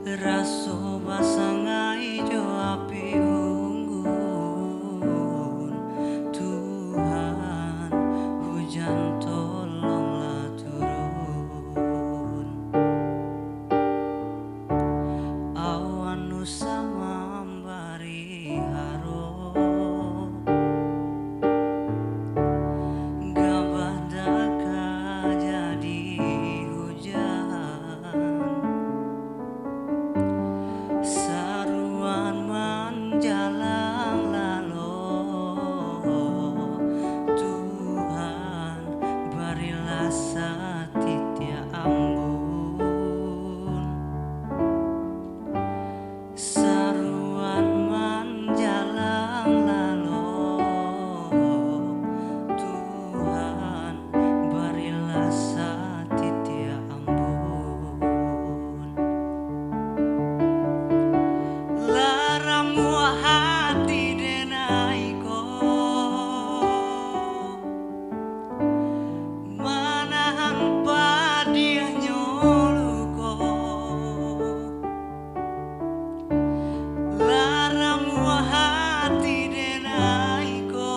Raso basangai jo api unggun. Tuhan, hujan tolonglah turun. Awan nusa memberi haro, gabah daka jadi hujan. Saruan menjalang lalu, Tuhan berilah setitia ambun. Saruan menjalang lalu, Tuhan berilah setitia ambun. Laramu hati denaiko, manahan padia nyoluko. Laramu hati denaiko,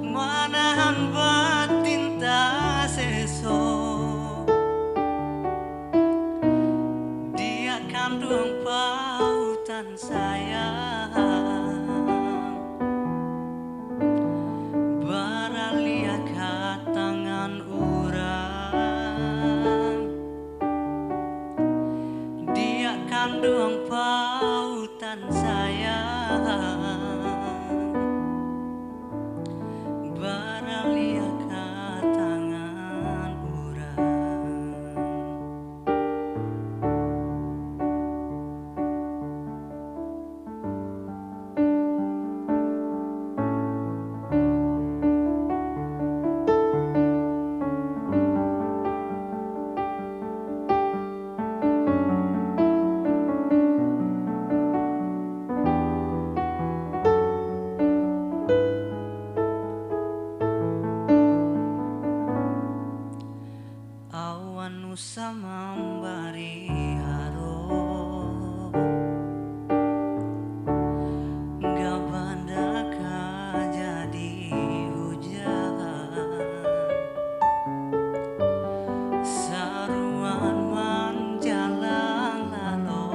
manahan batin tak seso. Dia kandung pautan sayang, baralia ka tangan urang. Dia kandung pautan sayang, baralia ka tangan urang. Awan nusa memberi haro, gabah daka jadi hujan. Saruan menjalang lalu,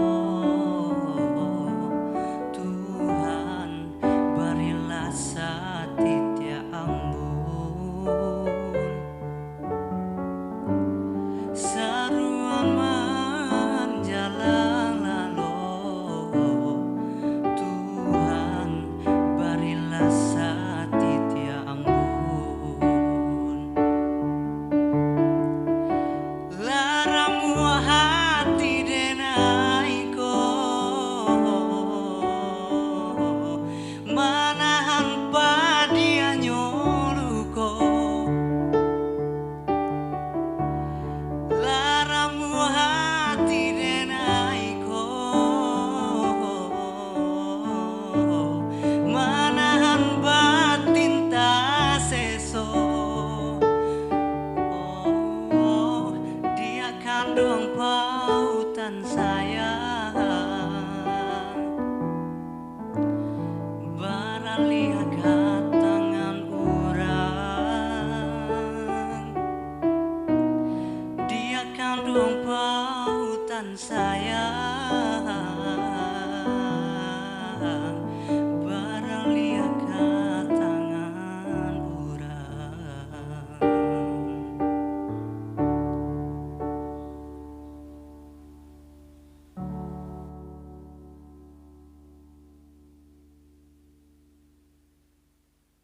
Tuhan berilah setitia ambun. Saruan menjalang lalu, Tuhan berilah setitia ambun. Laramu hati denaiko, manahan padia nyoluko. Laramu hati denaiko, manahan batin tak seso. Oh, dia kandung pautan sayang, baralia ka tangan urang. Dia kandung pautan sayang,